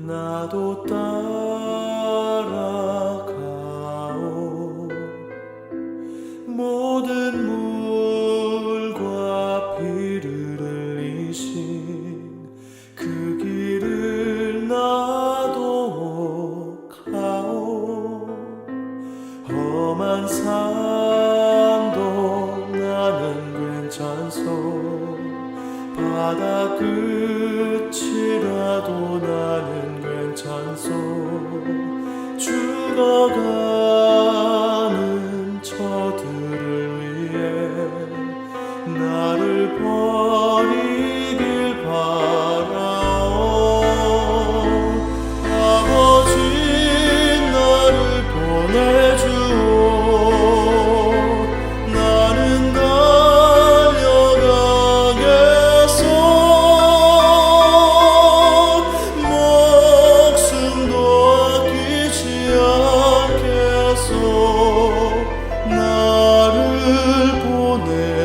나도 따라가오. 모든 물과 피를 흘리신 그 길을 나도 가오. 험한 산도 나는 괜찮소. 바다 끝이라도 나는 괜찮소. 죽어가는 저들을 위해 나를 버리길 바라오. 아버지 나를 보내주오. 나는 달려가겠소. 목숨도 아끼지 않겠소. 나를 보내주오.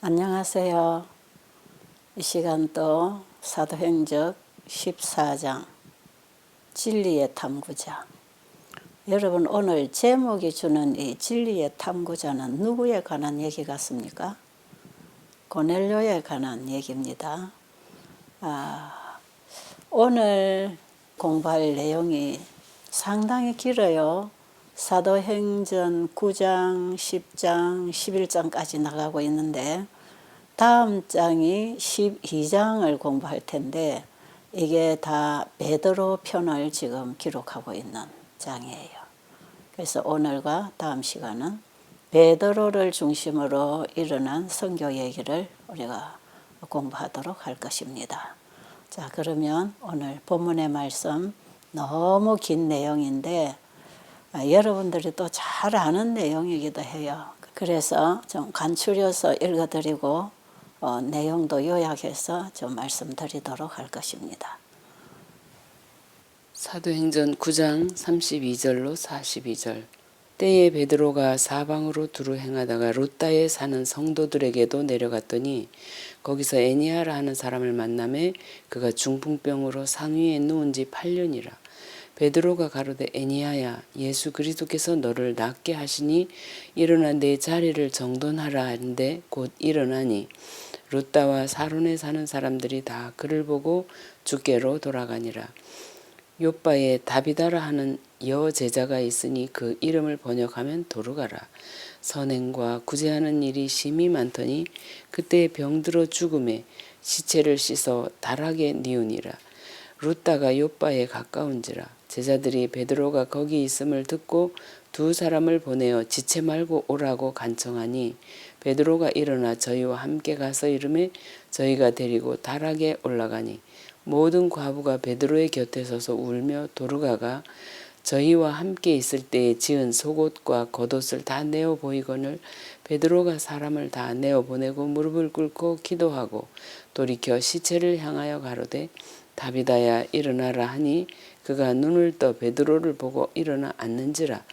안녕하세요. 이 시간도 사도행적 14장 진리의 탐구자. 여러분, 오늘 제목이 주는 이 진리의 탐구자는 누구에 관한 얘기 같습니까? 고넬료에 관한 얘기입니다. 오늘 공부할 내용이 상당히 길어요. 사도행전 9장, 10장, 11장까지 나가고 있는데 다음 장이 12장을 공부할 텐데 이게 다 베드로 편을 지금 기록하고 있는 장이에요. 그래서 오늘과 다음 시간은 베드로를 중심으로 일어난 선교 얘기를 우리가 공부하도록 할 것입니다. 자, 그러면 오늘 본문의 말씀 너무 긴 내용인데 여러분들이 또 잘 아는 내용이기도 해요. 그래서 좀 간추려서 읽어드리고 내용도 요약해서 좀 말씀드리도록 할 것입니다. 사도행전 9장 32절로 42절. 때에 베드로가 사방으로 두루 행하다가 룻다에 사는 성도들에게도 내려갔더니 거기서 에니아라 하는 사람을 만나매 그가 중풍병으로 상위에 누운 지 8년이라. 베드로가 가로되 에니아야, 예수 그리스도께서 너를 낫게 하시니 일어나 내 자리를 정돈하라 하는데 곧 일어나니 룻다와 사론에 사는 사람들이 다 그를 보고 주께로 돌아가니라. 요빠에 다비다라 하는 여제자가 있으니 그 이름을 번역하면 도르가라. 선행과 구제하는 일이 심히 많더니 그때 병들어 죽음에 시체를 씻어 달하게 뉘우니라. 룻다가 요빠에 가까운지라. 제자들이 베드로가 거기 있음을 듣고 두 사람을 보내어 지체 말고 오라고 간청하니 베드로가 일어나 저희와 함께 가서 이르매 저희가 데리고 달하게 올라가니 모든 과부가 베드로의 곁에 서서 울며 도르가가 저희와 함께 있을 때에 지은 속옷과 겉옷을 다 내어 보이거늘 베드로가 사람을 다 내어 보내고 무릎을 꿇고 기도하고 돌이켜 시체를 향하여 가로되 다비다야 일어나라 하니 그가 눈을 떠 베드로를 보고 일어나 앉는지라.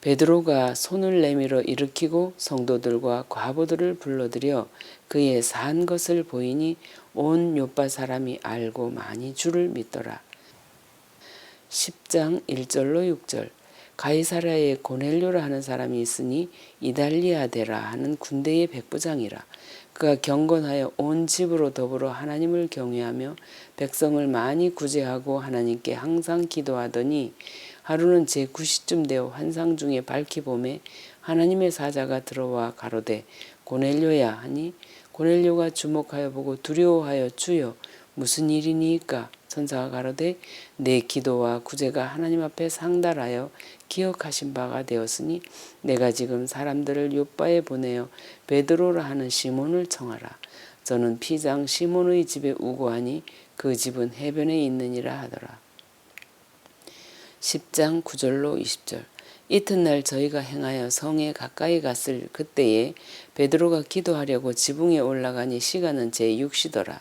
베드로가 손을 내밀어 일으키고 성도들과 과부들을 불러들여 그의 산 것을 보이니 온 요빠 사람이 알고 많이 주를 믿더라. 10장 1절로 6절. 가이사라에 고넬료라 하는 사람이 있으니 이달리아데라 하는 군대의 백부장이라. 그가 경건하여 온 집으로 더불어 하나님을 경외하며 백성을 많이 구제하고 하나님께 항상 기도하더니 하루는 제9시쯤 되어 환상 중에 밝히 보매 하나님의 사자가 들어와 가로되 고넬료야 하니 고넬료가 주목하여 보고 두려워하여 주여 무슨 일이니까? 천사가 가로되 내 기도와 구제가 하나님 앞에 상달하여 기억하신 바가 되었으니 내가 지금 사람들을 요빠에 보내어 베드로라 하는 시몬을 청하라. 저는 피장 시몬의 집에 우거하니 그 집은 해변에 있느니라 하더라. 10장 9절로 20절. 이튿날 저희가 행하여 성에 가까이 갔을 그때에 베드로가 기도하려고 지붕에 올라가니 시간은 제6시더라.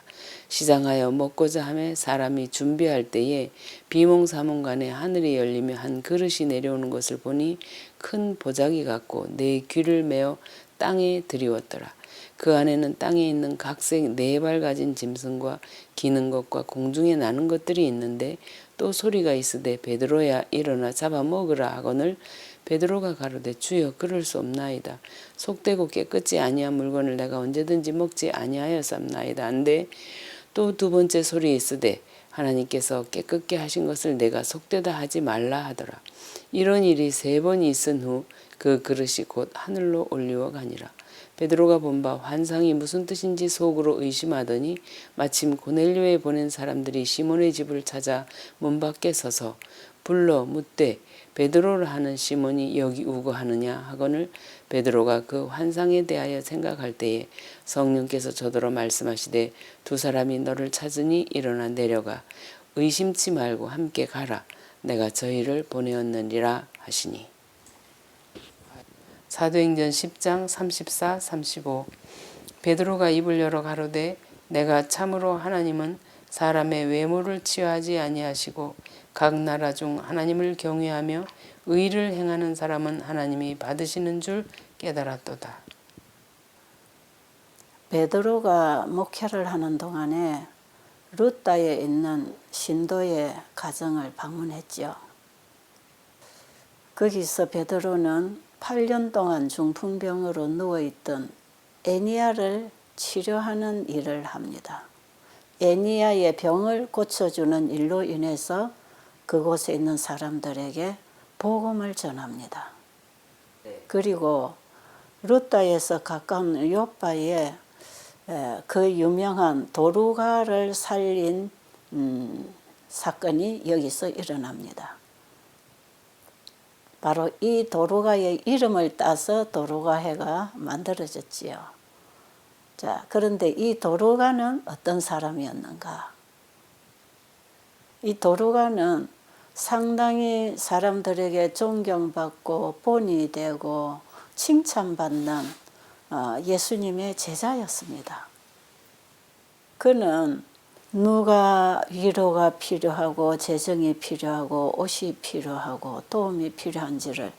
시장하여 먹고자 하며 사람이 준비할 때에 비몽사몽간에 하늘이 열리며 한 그릇이 내려오는 것을 보니 큰 보자기 같고 내 귀를 메어 땅에 들이웠더라. 그 안에는 땅에 있는 각색 4발 가진 짐승과 기는 것과 공중에 나는 것들이 있는데 또 소리가 있으되 베드로야 일어나 잡아 먹으라 하거늘 베드로가 가로되 주여 그럴 수 없나이다. 속되고 깨끗지 아니한 물건을 내가 언제든지 먹지 아니하였사옵나이다. 한데 또 2번째 소리 있으되 하나님께서 깨끗게 하신 것을 내가 속되다 하지 말라 하더라. 이런 일이 3번이 있은 후 그 그릇이 곧 하늘로 올리워 가니라. 베드로가 본 바 환상이 무슨 뜻인지 속으로 의심하더니 마침 고넬료에 보낸 사람들이 시몬의 집을 찾아 문 밖에 서서 불러 묻되 베드로를 하는 시몬이 여기 우거하느냐 하거늘 베드로가 그 환상에 대하여 생각할 때에 성령께서 저더러 말씀하시되 2 사람이 너를 찾으니 일어나 내려가 의심치 말고 함께 가라 내가 저희를 보내었느니라 하시니. 사도행전 10장 34, 35 베드로가 입을 열어 가로되 내가 참으로 하나님은 사람의 외모를 취하지 아니하시고 각 나라 중 하나님을 경외하며 의를 행하는 사람은 하나님이 받으시는 줄 깨달았도다. 베드로가 목회를 하는 동안에 루따에 있는 신도의 가정을 방문했지요. 거기서 베드로는 8년 동안 중풍병으로 누워있던 애니야를 치료하는 일을 합니다. 애니야의 병을 고쳐주는 일로 인해서 그곳에 있는 사람들에게 복음을 전합니다. 그리고 루따에서 가까운 요빠에 그 유명한 도루가를 살린 사건이 여기서 일어납니다. 바로 이 도루가의 이름을 따서 도루가해가 만들어졌지요. 자, 그런데 이 도루가는 어떤 사람이었는가? 이 도루가는 상당히 사람들에게 존경받고 본이 되고 칭찬받는 예수님의 제자였습니다. 그는 누가 위로가 필요하고 재정이 필요하고 옷이 필요하고 도움이 필요한지를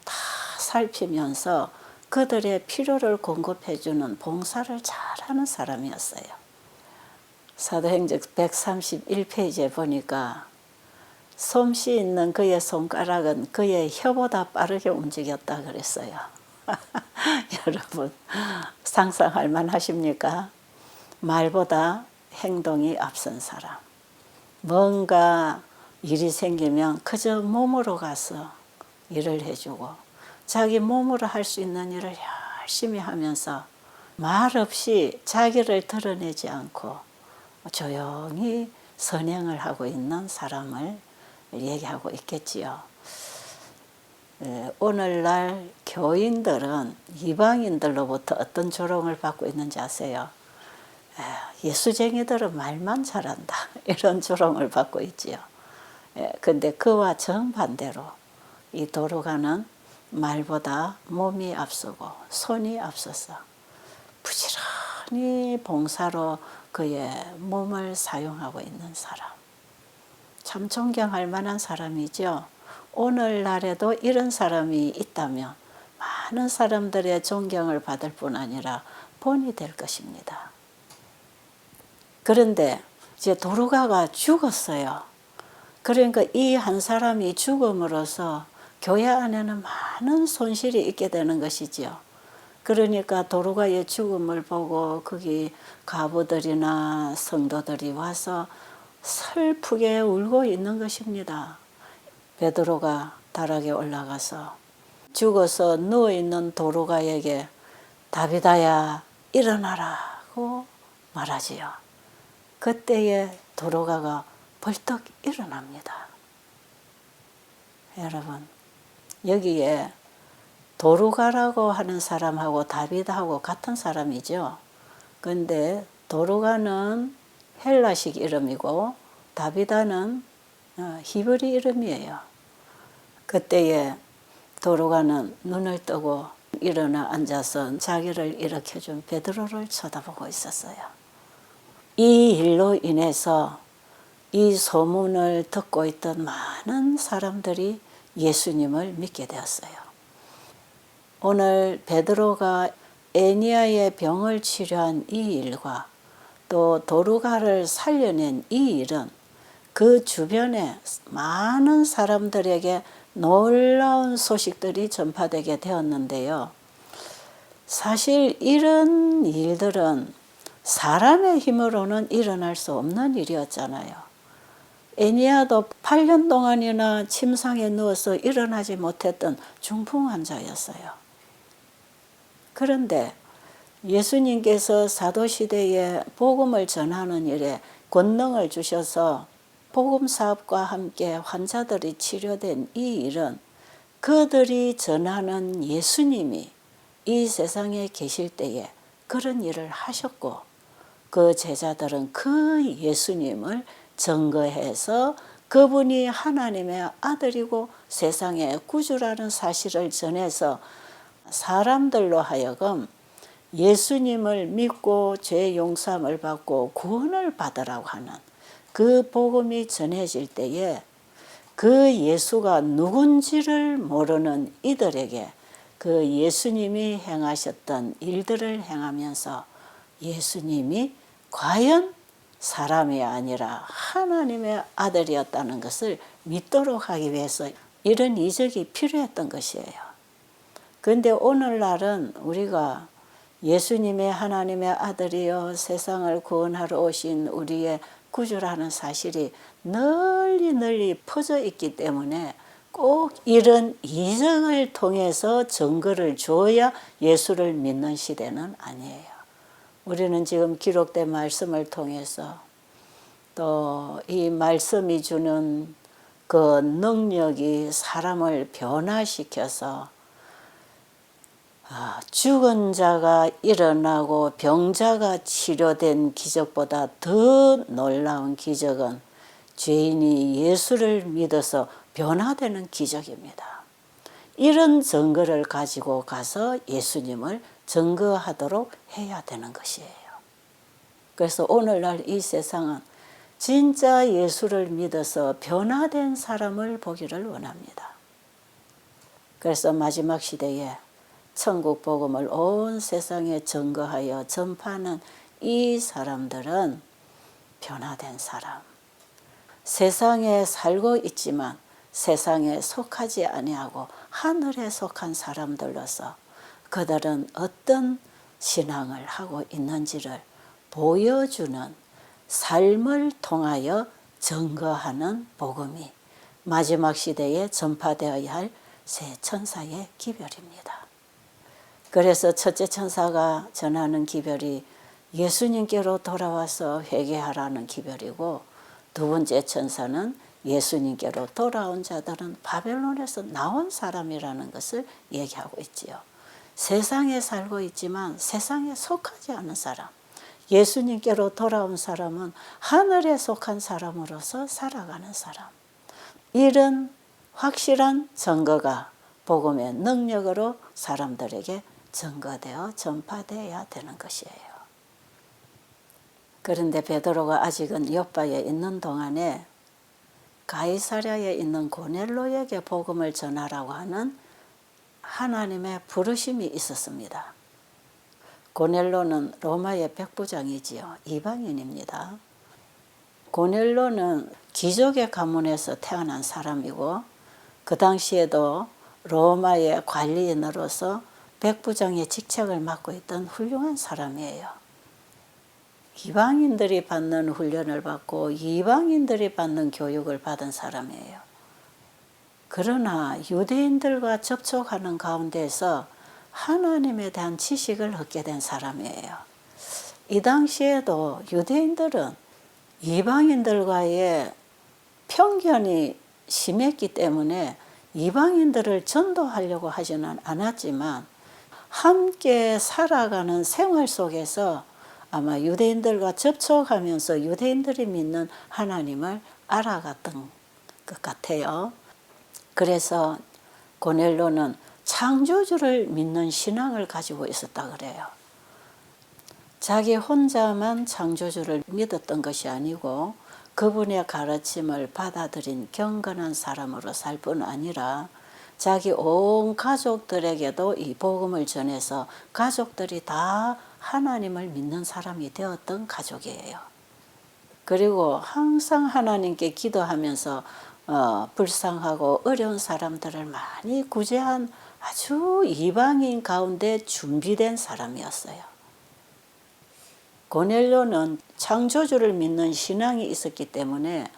다 살피면서 그들의 필요를 공급해주는 봉사를 잘하는 사람이었어요. 사도행전 131페이지에 보니까 솜씨 있는 그의 손가락은 그의 혀보다 빠르게 움직였다 그랬어요. 여러분 상상할 만하십니까? 말보다 행동이 앞선 사람. 뭔가 일이 생기면 그저 몸으로 가서 일을 해주고 자기 몸으로 할 수 있는 일을 열심히 하면서 말없이 자기를 드러내지 않고 조용히 선행을 하고 있는 사람을 얘기하고 있겠지요. 오늘날 교인들은 이방인들로부터 어떤 조롱을 받고 있는지 아세요? 예수쟁이들은 말만 잘한다 이런 조롱을 받고 있지요. 근데 그와 정반대로 이 도루가는 말보다 몸이 앞서고 손이 앞서서 부지런히 봉사로 그의 몸을 사용하고 있는 사람. 참 존경할 만한 사람이죠. 오늘날에도 이런 사람이 있다면 많은 사람들의 존경을 받을 뿐 아니라 본이 될 것입니다. 그런데 이제 도루가가 죽었어요. 그러니까 이 한 사람이 죽음으로써 교회 안에는 많은 손실이 있게 되는 것이지요. 그러니까 도루가의 죽음을 보고 거기 가부들이나 성도들이 와서 슬프게 울고 있는 것입니다. 베드로가 다락에 올라가서 죽어서 누워있는 도루가에게 다비다야 일어나라고 말하지요. 그때에 도루가가 벌떡 일어납니다. 여러분 여기에 도루가라고 하는 사람하고 다비다하고 같은 사람이죠. 그런데 도루가는 헬라식 이름이고 다비다는 히브리 이름이에요. 그때에 도루가는 눈을 뜨고 일어나 앉아서 자기를 일으켜준 베드로를 쳐다보고 있었어요. 이 일로 인해서 이 소문을 듣고 있던 많은 사람들이 예수님을 믿게 되었어요. 오늘 베드로가 애니아의 병을 치료한 이 일과 또 도르가를 살려낸 이 일은 그 주변에 많은 사람들에게 놀라운 소식들이 전파되게 되었는데요. 사실 이런 일들은 사람의 힘으로는 일어날 수 없는 일이었잖아요. 애니아도 8년 동안이나 침상에 누워서 일어나지 못했던 중풍 환자였어요. 그런데 예수님께서 사도시대에 복음을 전하는 일에 권능을 주셔서 복음 사업과 함께 환자들이 치료된 이 일은 그들이 전하는 예수님이 이 세상에 계실 때에 그런 일을 하셨고 그 제자들은 그 예수님을 증거해서 그분이 하나님의 아들이고 세상의 구주라는 사실을 전해서 사람들로 하여금 예수님을 믿고 죄 용서함을 받고 구원을 받으라고 하는 그 복음이 전해질 때에 그 예수가 누군지를 모르는 이들에게 그 예수님이 행하셨던 일들을 행하면서 예수님이 과연 사람이 아니라 하나님의 아들이었다는 것을 믿도록 하기 위해서 이런 이적이 필요했던 것이에요. 그런데 오늘날은 우리가 예수님의 하나님의 아들이여 세상을 구원하러 오신 우리의 구주라는 사실이 널리 퍼져 있기 때문에 꼭 이런 이적을 통해서 증거를 줘야 예수를 믿는 시대는 아니에요. 우리는 지금 기록된 말씀을 통해서 또 이 말씀이 주는 그 능력이 사람을 변화시켜서 죽은 자가 일어나고 병자가 치료된 기적보다 더 놀라운 기적은 죄인이 예수를 믿어서 변화되는 기적입니다. 이런 증거를 가지고 가서 예수님을 증거하도록 해야 되는 것이에요. 그래서 오늘날 이 세상은 진짜 예수를 믿어서 변화된 사람을 보기를 원합니다. 그래서 마지막 시대에 천국 복음을 온 세상에 증거하여 전파하는 이 사람들은 변화된 사람. 세상에 살고 있지만 세상에 속하지 아니하고 하늘에 속한 사람들로서 그들은 어떤 신앙을 하고 있는지를 보여주는 삶을 통하여 증거하는 복음이 마지막 시대에 전파되어야 할 새 천사의 기별입니다. 그래서 첫째 천사가 전하는 기별이 예수님께로 돌아와서 회개하라는 기별이고 두 번째 천사는 예수님께로 돌아온 자들은 바벨론에서 나온 사람이라는 것을 얘기하고 있지요. 세상에 살고 있지만 세상에 속하지 않은 사람, 예수님께로 돌아온 사람은 하늘에 속한 사람으로서 살아가는 사람. 이런 확실한 증거가 복음의 능력으로 사람들에게 증거되어 전파되어야 되는 것이에요. 그런데 베드로가 아직은 욥바에 있는 동안에 가이사랴에 있는 고넬로에게 복음을 전하라고 하는 하나님의 부르심이 있었습니다. 고넬로는 로마의 백부장이지요. 이방인입니다. 고넬로는 귀족의 가문에서 태어난 사람이고 그 당시에도 로마의 관리인으로서 백부장의 직책을 맡고 있던 훌륭한 사람이에요. 이방인들이 받는 훈련을 받고 이방인들이 받는 교육을 받은 사람이에요. 그러나 유대인들과 접촉하는 가운데서 하나님에 대한 지식을 얻게 된 사람이에요. 이 당시에도 유대인들은 이방인들과의 편견이 심했기 때문에 이방인들을 전도하려고 하지는 않았지만 함께 살아가는 생활 속에서 아마 유대인들과 접촉하면서 유대인들이 믿는 하나님을 알아갔던 것 같아요. 그래서 고넬로는 창조주를 믿는 신앙을 가지고 있었다 그래요. 자기 혼자만 창조주를 믿었던 것이 아니고 그분의 가르침을 받아들인 경건한 사람으로 살 뿐 아니라 자기 온 가족들에게도 이 복음을 전해서 가족들이 다 하나님을 믿는 사람이 되었던 가족이에요. 그리고 항상 하나님께 기도하면서 불쌍하고 어려운 사람들을 많이 구제한 아주 이방인 가운데 준비된 사람이었어요. 고넬료는 창조주를 믿는 신앙이 있었기 때문에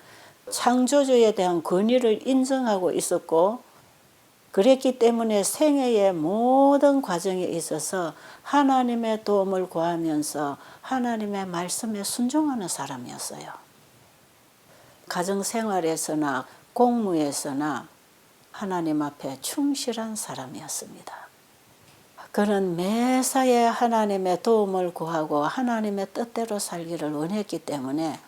창조주에 대한 권위를 인정하고 있었고, 그랬기 때문에 생애의 모든 과정에 있어서 하나님의 도움을 구하면서 하나님의 말씀에 순종하는 사람이었어요. 가정생활에서나 공무에서나 하나님 앞에 충실한 사람이었습니다. 그는 매사에 하나님의 도움을 구하고 하나님의 뜻대로 살기를 원했기 때문에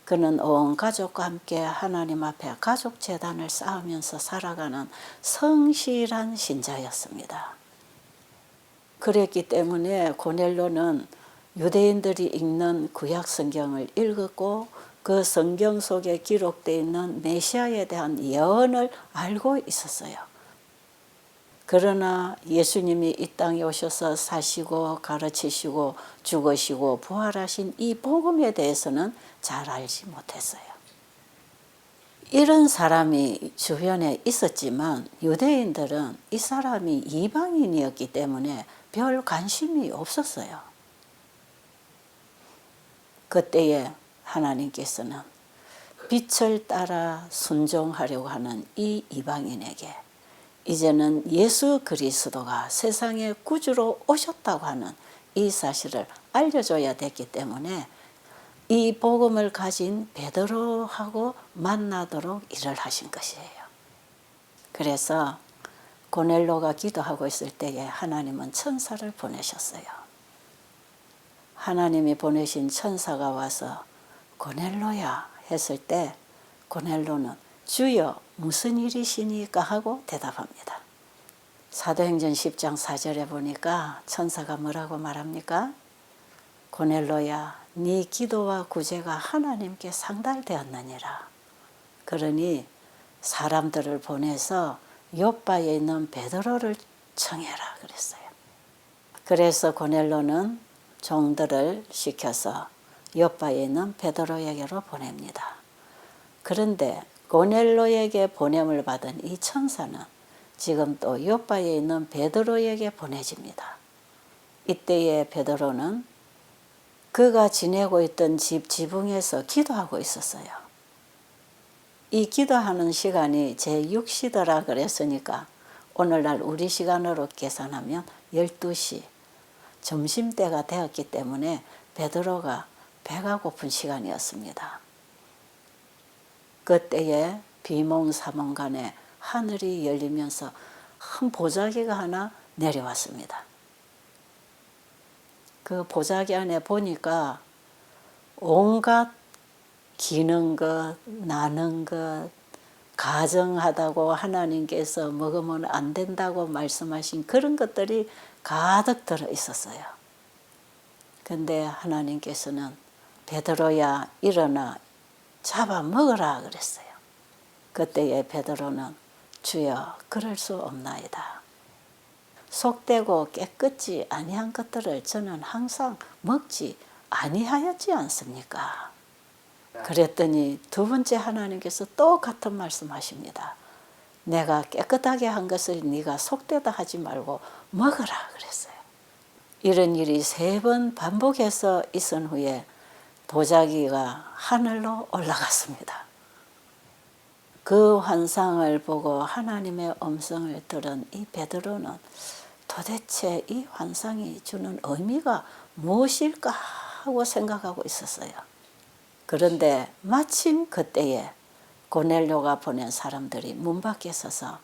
그는 온 가족과 함께 하나님 앞에 가족재단을 쌓으면서 살아가는 성실한 신자였습니다. 그랬기 때문에 고넬료는 유대인들이 읽는 구약 성경을 읽었고 그 성경 속에 기록되어 있는 메시아에 대한 예언을 알고 있었어요. 그러나 예수님이 이 땅에 오셔서 사시고 가르치시고 죽으시고 부활하신 이 복음에 대해서는 잘 알지 못했어요. 이런 사람이 주변에 있었지만 유대인들은 이 사람이 이방인이었기 때문에 별 관심이 없었어요. 그때에 하나님께서는 빛을 따라 순종하려고 하는 이 이방인에게 이제는 예수 그리스도가 세상의 구주로 오셨다고 하는 이 사실을 알려줘야 됐기 때문에 이 복음을 가진 베드로하고 만나도록 일을 하신 것이에요. 그래서 고넬료가 기도하고 있을 때에 하나님은 천사를 보내셨어요. 하나님이 보내신 천사가 와서 고넬료야 했을 때 고넬료는 주여 무슨 일이시니까 하고 대답합니다. 사도행전 10장 4절에 보니까 천사가 뭐라고 말합니까? 고넬료야 네 기도와 구제가 하나님께 상달되었느니라. 그러니 사람들을 보내서 욥바에 있는 베드로를 청해라 그랬어요. 그래서 고넬료는 종들을 시켜서 욥바에 있는 베드로에게로 보냅니다. 그런데 고넬료에게 보냄을 받은 이 천사는 지금 또 욥바에 있는 베드로에게 보내집니다. 이때에 베드로는 그가 지내고 있던 집 지붕에서 기도하고 있었어요. 이 기도하는 시간이 제6시더라 그랬으니까 오늘날 우리 시간으로 계산하면 12시 점심때가 되었기 때문에 베드로가 배가 고픈 시간이었습니다. 그때에 비몽사몽간에 하늘이 열리면서 큰 보자기가 하나 내려왔습니다. 그 보자기 안에 보니까 온갖 기는 것, 나는 것, 가정하다고 하나님께서 먹으면 안 된다고 말씀하신 그런 것들이 가득 들어 있었어요. 근데 하나님께서는 베드로야 일어나 잡아 먹으라 그랬어요. 그때에 베드로는 주여 그럴 수 없나이다. 속되고 깨끗지 아니한 것들을 저는 항상 먹지 아니하였지 않습니까? 그랬더니 두 번째 하나님께서 또 같은 말씀하십니다. 내가 깨끗하게 한 것을 네가 속되다 하지 말고 먹으라 그랬어요. 이런 일이 3번 반복해서 있은 후에 보자기가 하늘로 올라갔습니다. 그 환상을 보고 하나님의 음성을 들은 이 베드로는 도대체 이 환상이 주는 의미가 무엇일까 하고 생각하고 있었어요. 그런데 마침 그때에 고넬료가 보낸 사람들이 문 밖에 서서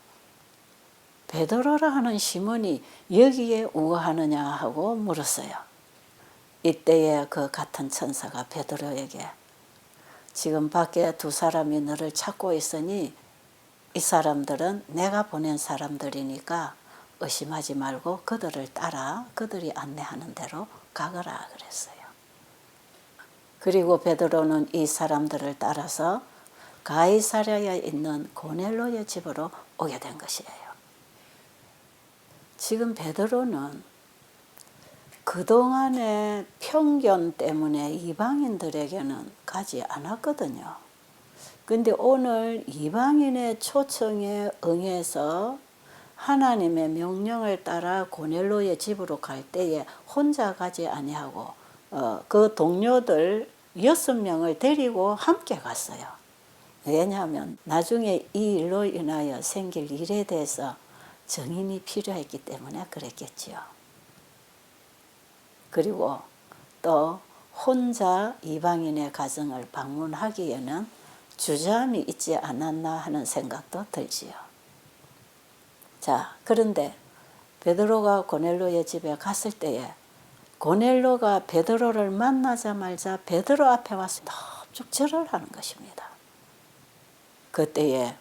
베드로라 하는 시몬이 여기에 우거하느냐 하고 물었어요. 이때에 그 같은 천사가 베드로에게 지금 밖에 2 사람이 너를 찾고 있으니 이 사람들은 내가 보낸 사람들이니까 의심하지 말고 그들을 따라 그들이 안내하는 대로 가거라 그랬어요. 그리고 베드로는 이 사람들을 따라서 가이사랴에 있는 고넬료의 집으로 오게 된 것이에요. 지금 베드로는 그동안의 편견 때문에 이방인들에게는 가지 않았거든요. 근데 오늘 이방인의 초청에 응해서 하나님의 명령을 따라 고넬로의 집으로 갈 때에 혼자 가지 아니하고 그 동료들 6명을 데리고 함께 갔어요. 왜냐하면 나중에 이 일로 인하여 생길 일에 대해서 증인이 필요했기 때문에 그랬겠지요. 그리고 또 혼자 이방인의 가정을 방문하기에는 주저함이 있지 않았나 하는 생각도 들지요. 자, 그런데 베드로가 고넬로의 집에 갔을 때에 고넬로가 베드로를 만나자마자 베드로 앞에 와서 넙죽 절을 하는 것입니다. 그때에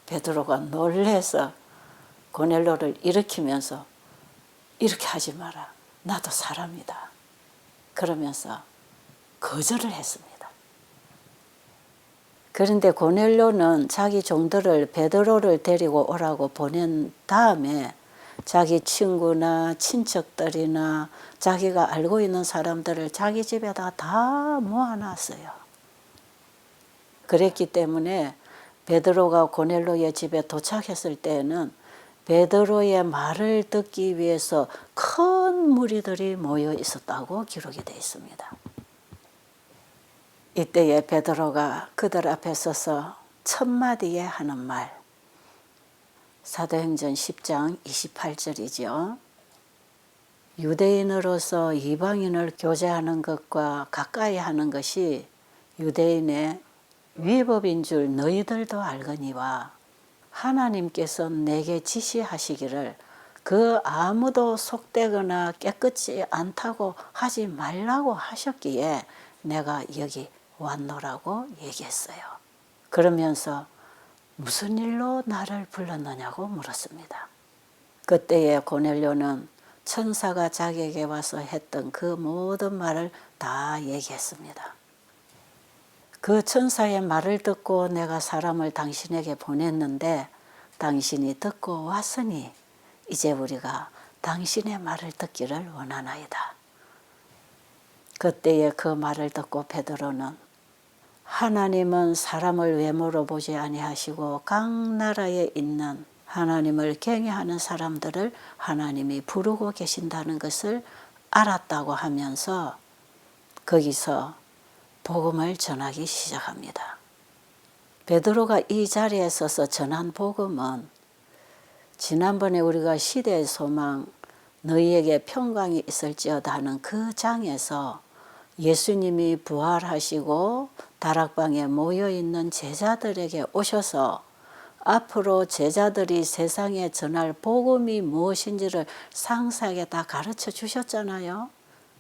베드로가 놀래서 고넬로를 일으키면서 이렇게 하지 마라. 나도 사람이다. 그러면서 거절을 했습니다. 그런데 고넬로는 자기 종들을 베드로를 데리고 오라고 보낸 다음에 자기 친구나 친척들이나 자기가 알고 있는 사람들을 자기 집에다 다 모아놨어요. 그랬기 때문에 베드로가 고넬로의 집에 도착했을 때에는 베드로의 말을 듣기 위해서 큰 무리들이 모여 있었다고 기록이 되어 있습니다. 이때에 베드로가 그들 앞에 서서 첫 마디에 하는 말, 사도행전 10장 28절이죠. 유대인으로서 이방인을 교제하는 것과 가까이 하는 것이 유대인의 위법인 줄 너희들도 알거니와 하나님께서 내게 지시하시기를 그 아무도 속되거나 깨끗지 않다고 하지 말라고 하셨기에 내가 여기 왔노라고 얘기했어요. 그러면서 무슨 일로 나를 불렀느냐고 물었습니다. 그때에 고넬료는 천사가 자기에게 와서 했던 그 모든 말을 다 얘기했습니다. 그 천사의 말을 듣고 내가 사람을 당신에게 보냈는데 당신이 듣고 왔으니 이제 우리가 당신의 말을 듣기를 원하나이다. 그때에 그 말을 듣고 베드로는 하나님은 사람을 외모로 보지 아니하시고 각 나라에 있는 하나님을 경외하는 사람들을 하나님이 부르고 계신다는 것을 알았다고 하면서 거기서 복음을 전하기 시작합니다. 베드로가 이 자리에 서서 전한 복음은 지난번에 우리가 시대의 소망 너희에게 평강이 있을지어다 하는 그 장에서 예수님이 부활하시고 다락방에 모여있는 제자들에게 오셔서 앞으로 제자들이 세상에 전할 복음이 무엇인지를 상세하게 다 가르쳐 주셨잖아요.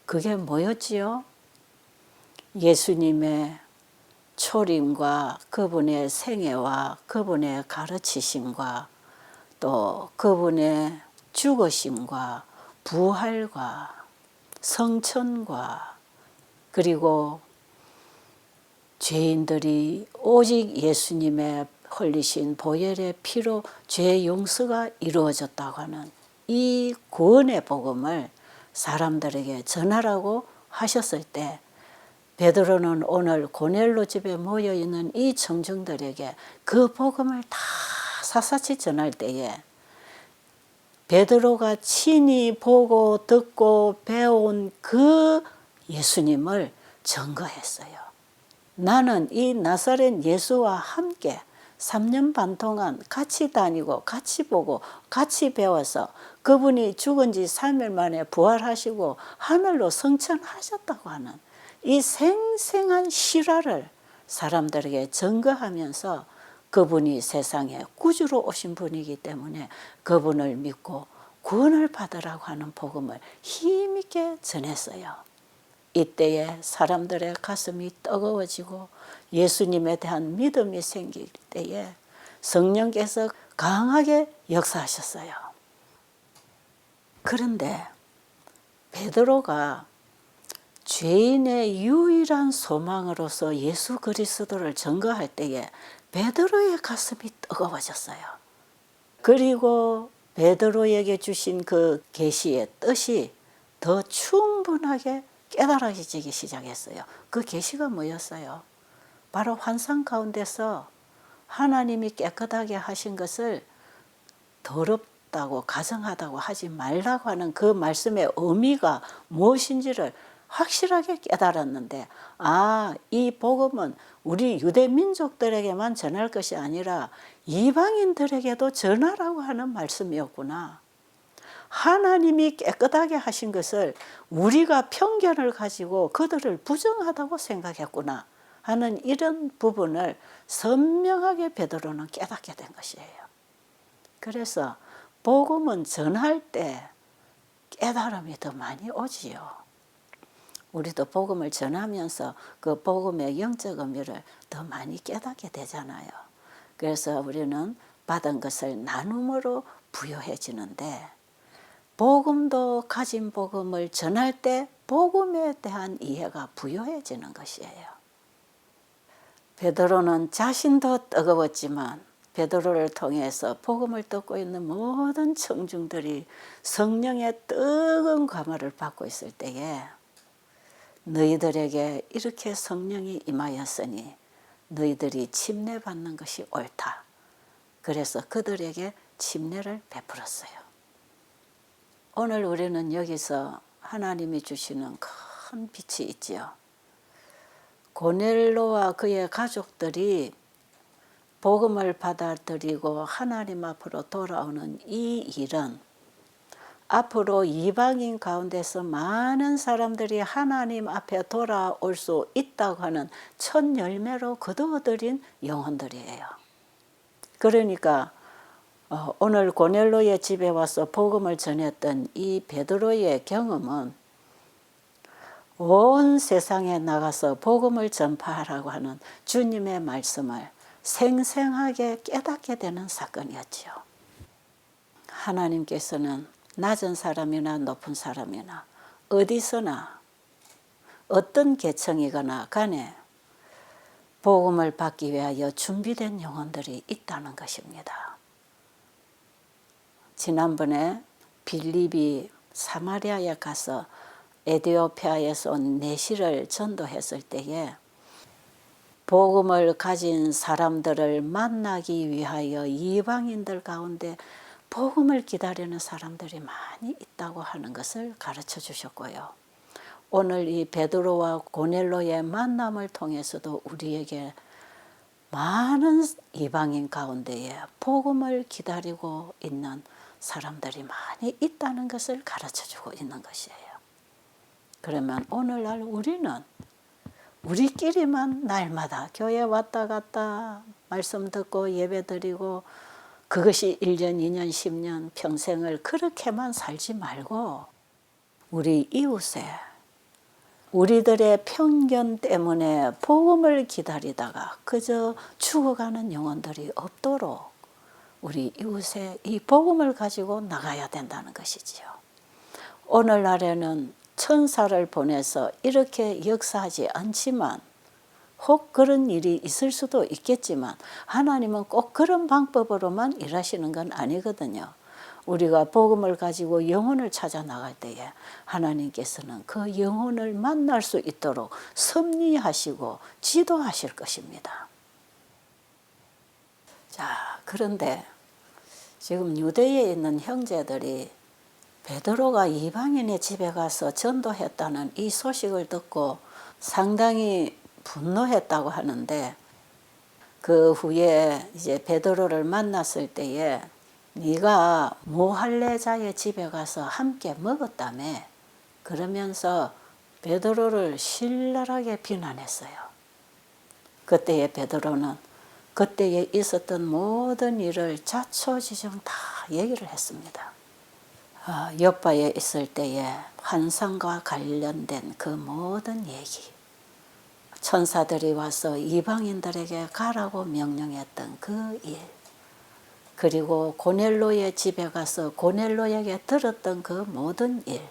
그게 뭐였지요? 예수님의 초림과 그분의 생애와 그분의 가르치심과 또 그분의 죽으심과 부활과 성천과 그리고 죄인들이 오직 예수님의 흘리신 보혈의 피로 죄 용서가 이루어졌다고 하는 이 구원의 복음을 사람들에게 전하라고 하셨을 때 베드로는 오늘 고넬로 집에 모여있는 이 청중들에게 그 복음을 다 샅샅이 전할 때에 베드로가 친히 보고 듣고 배운 그 예수님을 증거했어요. 나는 이 나사렛 예수와 함께 3년 반 동안 같이 다니고 같이 보고 같이 배워서 그분이 죽은 지 3일 만에 부활하시고 하늘로 승천하셨다고 하는 이 생생한 실화를 사람들에게 증거하면서 그분이 세상에 구주로 오신 분이기 때문에 그분을 믿고 구원을 받으라고 하는 복음을 힘있게 전했어요. 이때에 사람들의 가슴이 뜨거워지고 예수님에 대한 믿음이 생길 때에 성령께서 강하게 역사하셨어요. 그런데 베드로가 죄인의 유일한 소망으로서 예수 그리스도를 증거할 때에 베드로의 가슴이 뜨거워졌어요. 그리고 베드로에게 주신 그 계시의 뜻이 더 충분하게 깨달아지기 시작했어요. 그 계시가 뭐였어요? 바로 환상 가운데서 하나님이 깨끗하게 하신 것을 더럽다고 가정하다고 하지 말라고 하는 그 말씀의 의미가 무엇인지를 확실하게 깨달았는데, 이 복음은 우리 유대 민족들에게만 전할 것이 아니라 이방인들에게도 전하라고 하는 말씀이었구나. 하나님이 깨끗하게 하신 것을 우리가 편견을 가지고 그들을 부정하다고 생각했구나 하는 이런 부분을 선명하게 베드로는 깨닫게 된 것이에요. 그래서 복음은 전할 때 깨달음이 더 많이 오지요. 우리도 복음을 전하면서 그 복음의 영적 의미를 더 많이 깨닫게 되잖아요. 그래서 우리는 받은 것을 나눔으로 부여해지는데, 복음도 가진 복음을 전할 때 복음에 대한 이해가 부여해지는 것이에요. 베드로는 자신도 뜨거웠지만 베드로를 통해서 복음을 듣고 있는 모든 청중들이 성령의 뜨거운 감화를 받고 있을 때에 너희들에게 이렇게 성령이 임하였으니 너희들이 침례받는 것이 옳다. 그래서 그들에게 침례를 베풀었어요. 오늘 우리는 여기서 하나님이 주시는 큰 빛이 있지요. 고넬로와 그의 가족들이 복음을 받아들이고 하나님 앞으로 돌아오는 이 일은 앞으로 이방인 가운데서 많은 사람들이 하나님 앞에 돌아올 수 있다고 하는 첫 열매로 거두어들인 영혼들이에요. 그러니까 오늘 고넬로의 집에 와서 복음을 전했던 이 베드로의 경험은 온 세상에 나가서 복음을 전파하라고 하는 주님의 말씀을 생생하게 깨닫게 되는 사건이었지요. 하나님께서는 낮은 사람이나 높은 사람이나 어디서나 어떤 계층이거나 간에 복음을 받기 위하여 준비된 영혼들이 있다는 것입니다. 지난번에 빌립이 사마리아에 가서 에티오피아에서 온 내시를 전도했을 때에 복음을 가진 사람들을 만나기 위하여 이방인들 가운데 복음을 기다리는 사람들이 많이 있다고 하는 것을 가르쳐 주셨고요. 오늘 이 베드로와 고넬로의 만남을 통해서도 우리에게 많은 이방인 가운데에 복음을 기다리고 있는 사람들이 많이 있다는 것을 가르쳐 주고 있는 것이에요. 그러면 오늘날 우리는 우리끼리만 날마다 교회 왔다 갔다 말씀 듣고 예배 드리고 그것이 1년, 2년, 10년 평생을 그렇게만 살지 말고 우리 이웃에 우리들의 편견 때문에 복음을 기다리다가 그저 죽어가는 영혼들이 없도록 우리 이웃에 이 복음을 가지고 나가야 된다는 것이지요. 오늘날에는 천사를 보내서 이렇게 역사하지 않지만 혹 그런 일이 있을 수도 있겠지만 하나님은 꼭 그런 방법으로만 일하시는 건 아니거든요. 우리가 복음을 가지고 영혼을 찾아 나갈 때에 하나님께서는 그 영혼을 만날 수 있도록 섭리하시고 지도하실 것입니다. 자, 그런데 지금 유대에 있는 형제들이 베드로가 이방인의 집에 가서 전도했다는 이 소식을 듣고 상당히 분노했다고 하는데, 그 후에 이제 베드로를 만났을 때에 네가 무할례자의 집에 가서 함께 먹었다며 그러면서 베드로를 신랄하게 비난했어요. 그때의 베드로는 그때에 있었던 모든 일을 자초지종 다 얘기를 했습니다. 요바에 있을 때에 환상과 관련된 그 모든 얘기, 천사들이 와서 이방인들에게 가라고 명령했던 그 일, 그리고 고넬로의 집에 가서 고넬로에게 들었던 그 모든 일,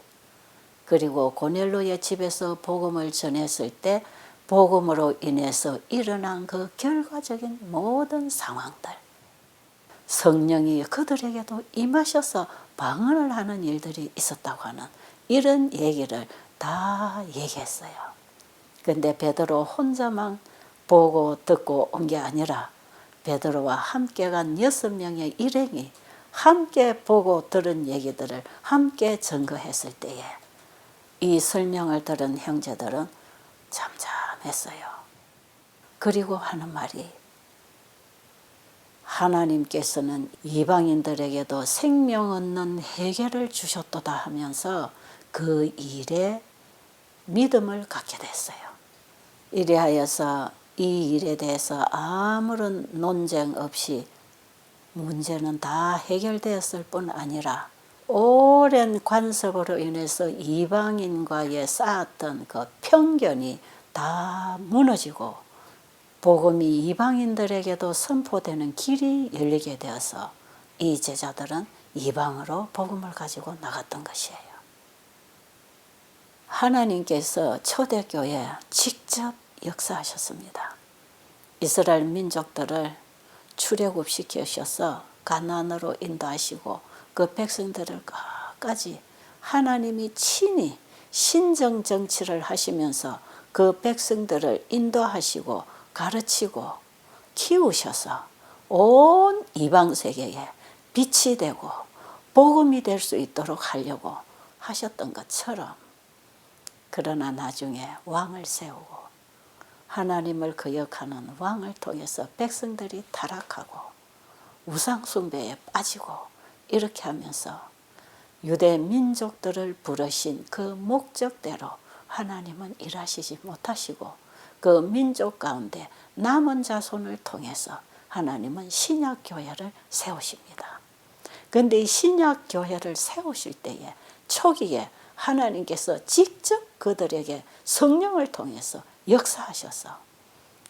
그리고 고넬로의 집에서 복음을 전했을 때 복음으로 인해서 일어난 그 결과적인 모든 상황들, 성령이 그들에게도 임하셔서 방언을 하는 일들이 있었다고 하는 이런 얘기를 다 얘기했어요. 근데 베드로 혼자만 보고 듣고 온 게 아니라 베드로와 함께 간 6명의 일행이 함께 보고 들은 얘기들을 함께 증거했을 때에 이 설명을 들은 형제들은 잠잠했어요. 그리고 하는 말이 하나님께서는 이방인들에게도 생명 얻는 해결을 주셨도다 하면서 그 일에 믿음을 갖게 됐어요. 이래하여서 이 일에 대해서 아무런 논쟁 없이 문제는 다 해결되었을 뿐 아니라 오랜 관습으로 인해서 이방인과의 쌓았던 그 편견이 다 무너지고 복음이 이방인들에게도 선포되는 길이 열리게 되어서 이 제자들은 이방으로 복음을 가지고 나갔던 것이에요. 하나님께서 초대교회에 직접 역사하셨습니다. 이스라엘 민족들을 출애굽시키셔서 가나안으로 인도하시고 그 백성들을 끝까지 하나님이 친히 신정 정치를 하시면서 그 백성들을 인도하시고 가르치고 키우셔서 온 이방 세계에 빛이 되고 복음이 될 수 있도록 하려고 하셨던 것처럼 그러나 나중에 왕을 세우고 하나님을 거역하는 왕을 통해서 백성들이 타락하고 우상숭배에 빠지고 이렇게 하면서 유대 민족들을 부르신 그 목적대로 하나님은 일하시지 못하시고 그 민족 가운데 남은 자손을 통해서 하나님은 신약교회를 세우십니다. 그런데 이 신약교회를 세우실 때에 초기에 하나님께서 직접 그들에게 성령을 통해서 역사하셔서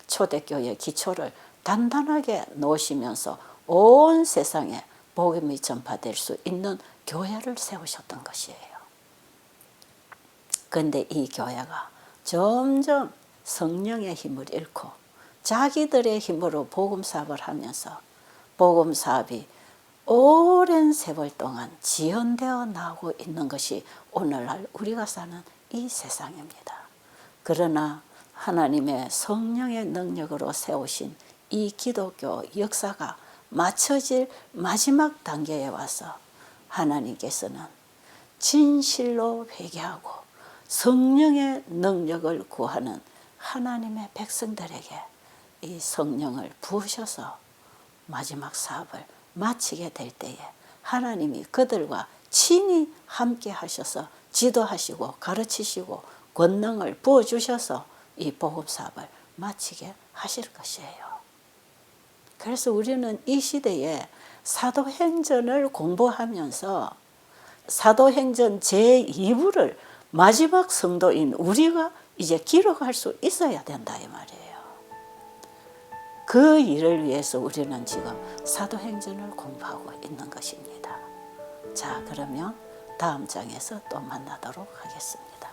초대교회 기초를 단단하게 놓으시면서 온 세상에 복음이 전파될 수 있는 교회를 세우셨던 것이에요. 그런데 이 교회가 점점 성령의 힘을 잃고 자기들의 힘으로 복음 사업을 하면서 복음 사업이 오랜 세월 동안 지연되어 나오고 있는 것이 오늘날 우리가 사는 이 세상입니다. 그러나 하나님의 성령의 능력으로 세우신 이 기독교 역사가 맞춰질 마지막 단계에 와서 하나님께서는 진실로 회개하고 성령의 능력을 구하는 하나님의 백성들에게 이 성령을 부으셔서 마지막 사업을 마치게 될 때에 하나님이 그들과 친히 함께 하셔서 지도하시고 가르치시고 권능을 부어주셔서 이 복음 사업을 마치게 하실 것이에요. 그래서 우리는 이 시대에 사도행전을 공부하면서 사도행전 제2부를 마지막 성도인 우리가 이제 기록할 수 있어야 된다 이 말이에요. 그 일을 위해서 우리는 지금 사도행전을 공부하고 있는 것입니다. 자, 그러면 다음 장에서 또 만나도록 하겠습니다.